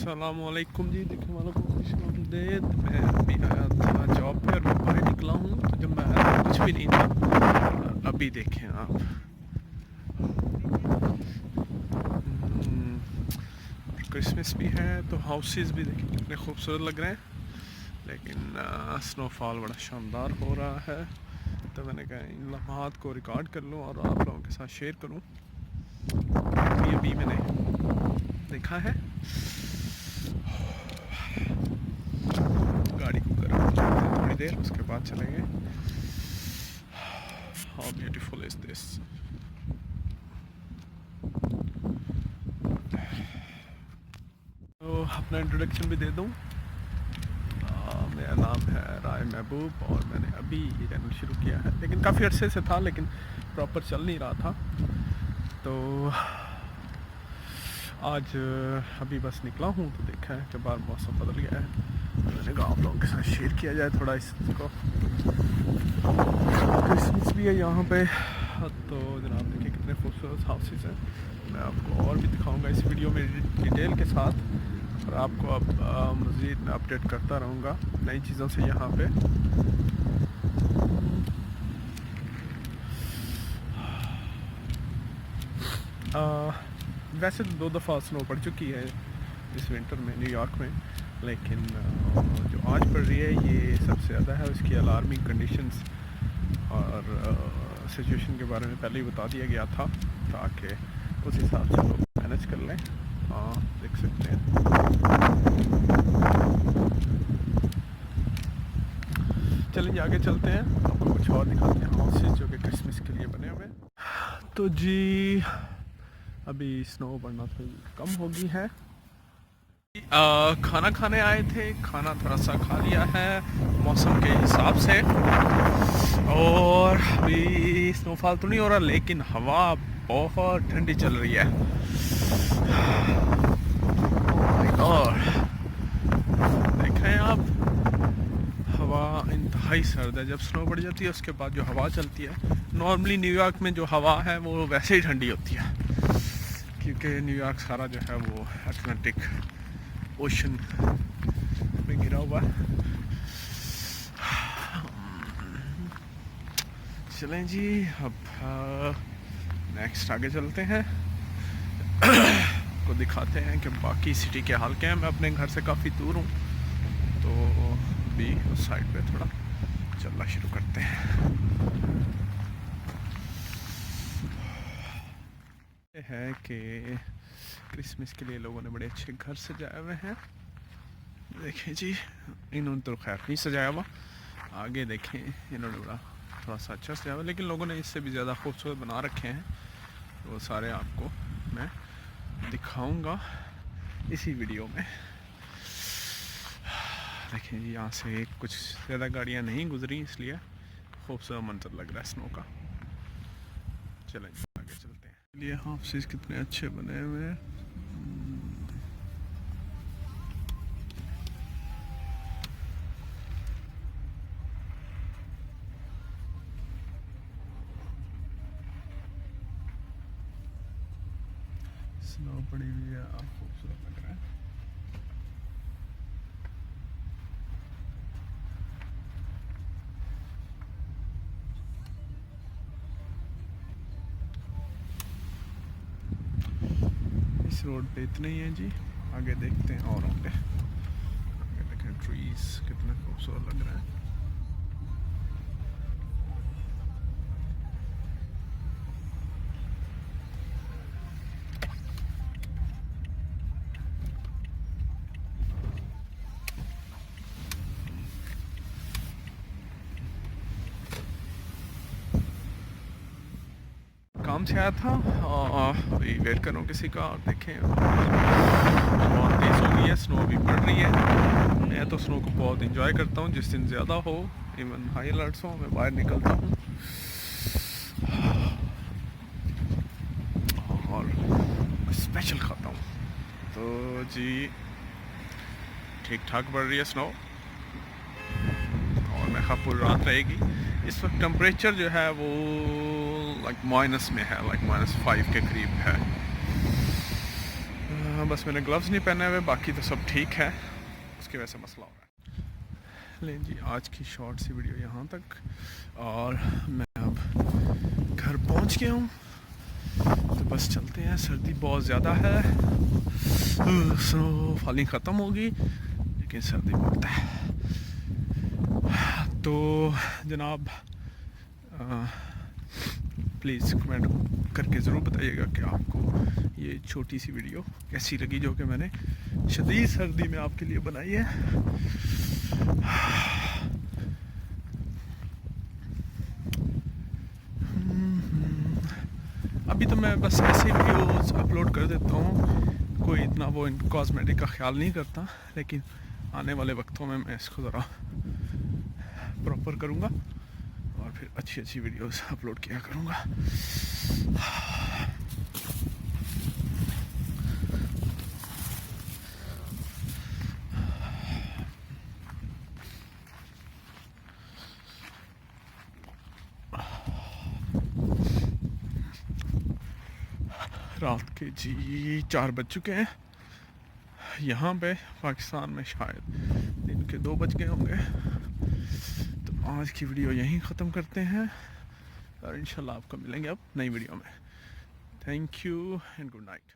अस्सलामुअलैकुम जी, देखने वालों को खुशामदीद। मैं अभी आया था जॉब पे और मैं बाहर निकला हूँ, तो जब मैं आया तो कुछ भी नहीं था। अभी देखें आप, क्रिसमस भी है तो हाउसेस भी देखें कितने खूबसूरत लग रहे हैं। लेकिन स्नोफॉल बड़ा शानदार हो रहा है, तो मैंने कहा इन लम्हात को रिकॉर्ड कर लूँ और आप लोगों के साथ शेयर करूँ। ये अभी मैंने देखा है। गाड़ी को गर्म करते हैं थोड़ी देर, उसके बाद चलेंगे। How beautiful is this. तो अपना इंट्रोडक्शन भी दे दूँ। मेरा नाम है राय महबूब और मैंने अभी ये चैनल शुरू किया है, लेकिन काफ़ी अरसे से था, लेकिन प्रॉपर चल नहीं रहा था। तो आज अभी बस निकला हूँ तो देखा है कि बाहर मौसम बदल गया है, तो मैंने कहा आप लोगों के साथ शेयर किया जाए थोड़ा इसको। क्रिसमस भी है यहाँ पे, तो जनाब देखिए कितने खूबसूरत हाउसेस हैं। मैं आपको और भी दिखाऊंगा इस वीडियो में डिटेल के साथ, और आपको अब मज़ीद मैं अपडेट करता रहूँगा नई चीज़ों से यहाँ पे। वैसे तो 2 दफ़ा स्नो पड़ चुकी है इस विंटर में न्यूयॉर्क में, लेकिन जो आज पड़ रही है ये सबसे ज़्यादा है। उसकी अलार्मिंग कंडीशंस और सिचुएशन के बारे में पहले ही बता दिया गया था, ताकि उस हिसाब से लोग मैनेज कर लें। देख सकते हैं। चलिए आगे चलते हैं, आपको कुछ और दिखाते हैं हाउसेस जो कि क्रिसमस के लिए बने हुए हैं। तो जी अभी स्नो पड़ना थोड़ी कम होगी है। खाना खाने आए थे, खाना थोड़ा सा खा लिया है मौसम के हिसाब से, और अभी स्नोफॉल तो नहीं हो रहा, लेकिन हवा बहुत ठंडी चल रही है। और देख रहे हैं आप, हवा इंतहाई सर्द है। जब स्नो पड़ जाती है उसके बाद जो हवा चलती है, नॉर्मली न्यूयॉर्क में जो हवा है वो वैसे ही ठंडी होती है, क्योंकि न्यूयॉर्क सारा जो है वो अटलांटिक ओशन में घिरा हुआ है। चलें जी, अब नेक्स्ट आगे चलते हैं। को दिखाते हैं कि बाकी सिटी के हाल क्या है। मैं अपने घर से काफ़ी दूर हूँ, तो भी उस साइड पे थोड़ा चलना शुरू करते हैं। है कि क्रिसमस के लिए लोगों ने बड़े अच्छे घर सजाए हुए हैं। देखें जी, इन्होंने तो खैर नहीं सजाया हुआ, आगे देखें इन्होंने बड़ा थोड़ा सा अच्छा सजाया हुआ, लेकिन लोगों ने इससे भी ज़्यादा खूबसूरत बना रखे हैं। वो सारे आपको मैं दिखाऊंगा इसी वीडियो में। देखें जी, यहाँ से कुछ ज़्यादा गाड़ियाँ नहीं गुजरी, इसलिए खूबसूरत मंजर लग रहा है स्नो का। चलें आगे चलते हैं। ये हाउसेस कितने अच्छे बने हुए हैं। स्नो पड़ी हुई है और खूबसूरत लग रहा है। इस रोड पे इतने ही हैं जी, आगे देखते हैं और होंगे। आगे देखें ट्रीज कितना खूबसूरत लग रहा है। काम से आया था, अभी वेट कर रहा हूँ किसी का। और देखें बहुत तेज़ हो गई है, स्नो भी पड़ रही है। मैं तो स्नो को बहुत इंजॉय करता हूँ, जिस दिन ज़्यादा हो, इवन हाई अलर्ट्स हो, मैं बाहर निकलता हूँ और स्पेशल खाता हूँ। तो जी ठीक ठाक पड़ रही है स्नो, और मैं ख़ास पूरी रात रहेगी। इस वक्त टेम्परेचर जो है वो लाइक माइनस में है, लाइक -5 के करीब है। बस मैंने ग्लव्स नहीं पहने हुए, बाकी तो सब ठीक है, उसकी वजह से मसला हो रहा है। लें जी, आज की शॉर्ट सी वीडियो यहाँ तक, और मैं अब घर पहुँच गया हूँ, तो बस चलते हैं। सर्दी बहुत ज़्यादा है, स्नो फॉलिंग ख़त्म होगी लेकिन सर्दी बहुत है। तो जनाब प्लीज़ कमेंट करके ज़रूर बताइएगा कि आपको ये छोटी सी वीडियो कैसी लगी, जो कि मैंने शदीद सर्दी में आपके लिए बनाई है। अभी तो मैं बस ऐसे वीडियोस अपलोड कर देता हूँ, कोई इतना वो कॉस्मेटिक का ख्याल नहीं करता, लेकिन आने वाले वक्तों में मैं इसको ज़रा प्रॉपर करूँगा और फिर अच्छी अच्छी वीडियोस अपलोड किया करूँगा। रात के जी 4 बज चुके हैं यहाँ पे, पाकिस्तान में शायद दिन के 2 बज गए होंगे। तो आज की वीडियो यहीं ख़त्म करते हैं और इंशाल्लाह आपको मिलेंगे अब नई वीडियो में। Thank you and good night.